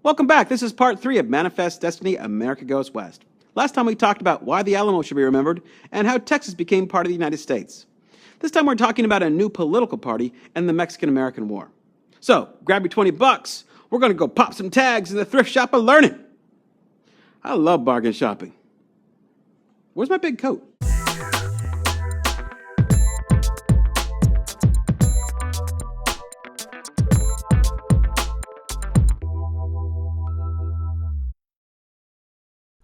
Welcome back. This is part 3 of Manifest Destiny, America Goes West. Last time we talked about why the Alamo should be remembered and how Texas became part of the United States. This time we're talking about a new political party and the Mexican-American War. So, grab your $20. We're going to go pop some tags in the thrift shop of learning. I love bargain shopping. Where's my big coat?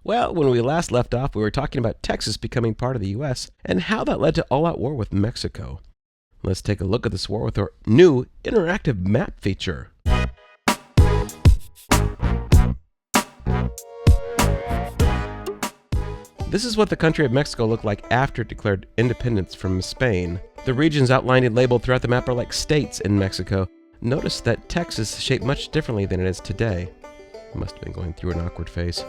Well, when we last left off, we were talking about Texas becoming part of the U.S. and how that led to all-out war with Mexico. Let's take a look at this war with our new interactive map feature. This is what the country of Mexico looked like after it declared independence from Spain. The regions outlined and labeled throughout the map are like states in Mexico. Notice that Texas is shaped much differently than it is today. I must have been going through an awkward phase.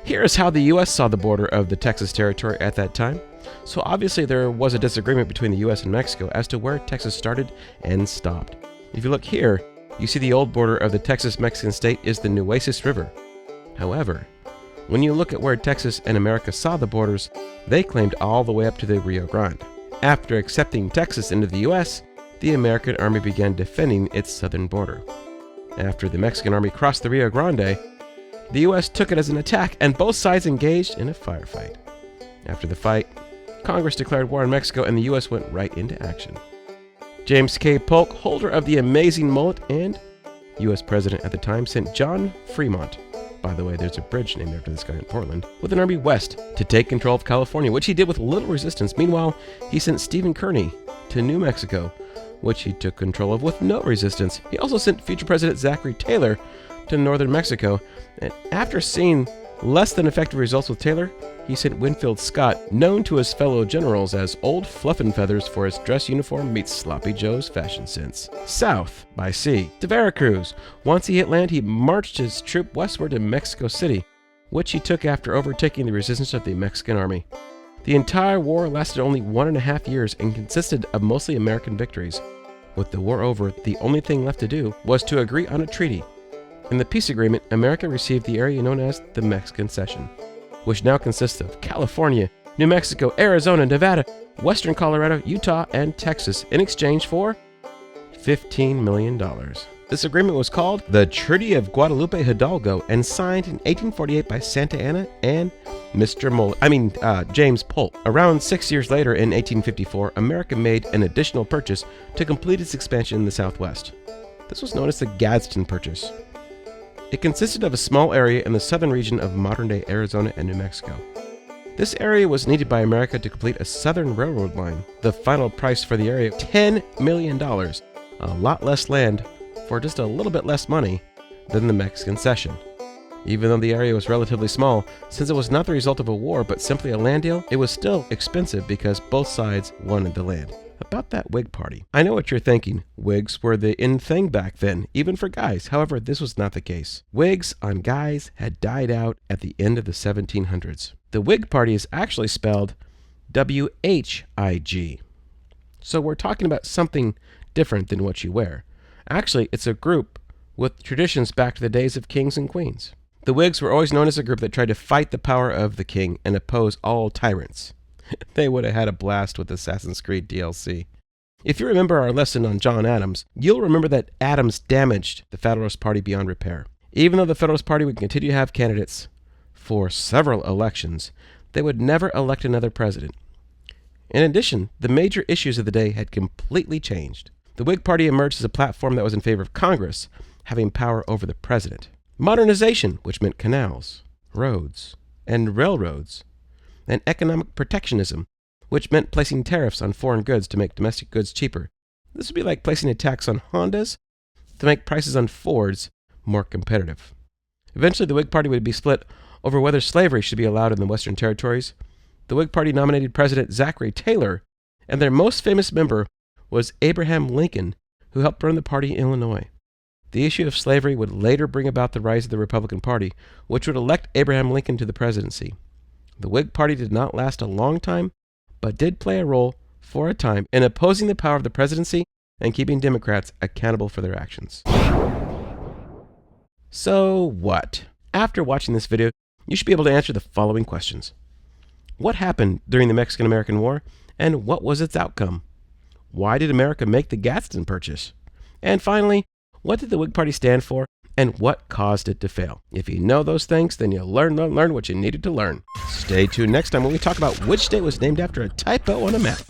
Here is how the U.S. saw the border of the Texas territory at that time. So obviously there was a disagreement between the U.S. and Mexico as to where Texas started and stopped. If you look here, you see the old border of the Texas-Mexican state is the Nueces River. However, when you look at where Texas and America saw the borders, they claimed all the way up to the Rio Grande. After accepting Texas into the U.S., the American army began defending its southern border. After the Mexican army crossed the Rio Grande, the U.S. took it as an attack, and both sides engaged in a firefight. After the fight, Congress declared war on Mexico, and the U.S. went right into action. James K. Polk, holder of the amazing mullet and U.S. president at the time, sent John Fremont, by the way, there's a bridge named after this guy in Portland, with an army west to take control of California, which he did with little resistance. Meanwhile, he sent Stephen Kearny to New Mexico, which he took control of with no resistance. He also sent future President Zachary Taylor to northern Mexico, and after seeing less than effective results with Taylor, he sent Winfield Scott, known to his fellow generals as Old Fluffin' Feathers for his dress uniform meets Sloppy Joe's fashion sense, south by sea to Veracruz. Once he hit land, he marched his troop westward to Mexico City, which he took after overtaking the resistance of the Mexican army. The entire war lasted only 1.5 years and consisted of mostly American victories. With the war over, the only thing left to do was to agree on a treaty. In the peace agreement, America received the area known as the Mexican Cession, which now consists of California, New Mexico, Arizona, Nevada, western Colorado, Utah, and Texas in exchange for $15 million. This agreement was called the Treaty of Guadalupe Hidalgo and signed in 1848 by Santa Anna and James Polk. Around 6 years later, in 1854, America made an additional purchase to complete its expansion in the Southwest. This was known as the Gadsden Purchase. It consisted of a small area in the southern region of modern-day Arizona and New Mexico. This area was needed by America to complete a southern railroad line. The final price for the area, $10 million, a lot less land for just a little bit less money than the Mexican Cession. Even though the area was relatively small, since it was not the result of a war but simply a land deal, it was still expensive because both sides wanted the land. About that Whig Party. I know what you're thinking. Whigs were the in thing back then, even for guys. However, this was not the case. Whigs on guys had died out at the end of the 1700s. The Whig Party is actually spelled W-H-I-G. So we're talking about something different than what you wear. Actually, it's a group with traditions back to the days of kings and queens. The Whigs were always known as a group that tried to fight the power of the king and oppose all tyrants. They would have had a blast with Assassin's Creed DLC. If you remember our lesson on John Adams, you'll remember that Adams damaged the Federalist Party beyond repair. Even though the Federalist Party would continue to have candidates for several elections, they would never elect another president. In addition, the major issues of the day had completely changed. The Whig Party emerged as a platform that was in favor of Congress having power over the president. Modernization, which meant canals, roads, and railroads, and economic protectionism, which meant placing tariffs on foreign goods to make domestic goods cheaper. This would be like placing a tax on Hondas to make prices on Fords more competitive. Eventually, the Whig Party would be split over whether slavery should be allowed in the Western Territories. The Whig Party nominated President Zachary Taylor, and their most famous member was Abraham Lincoln, who helped run the party in Illinois. The issue of slavery would later bring about the rise of the Republican Party, which would elect Abraham Lincoln to the presidency. The Whig Party did not last a long time, but did play a role for a time in opposing the power of the presidency and keeping Democrats accountable for their actions. So what? After watching this video, you should be able to answer the following questions. What happened during the Mexican-American War, and what was its outcome? Why did America make the Gadsden Purchase? And finally, what did the Whig Party stand for, and what caused it to fail? If you know those things, then you'll learn what you needed to learn. Stay tuned next time when we talk about which state was named after a typo on a map.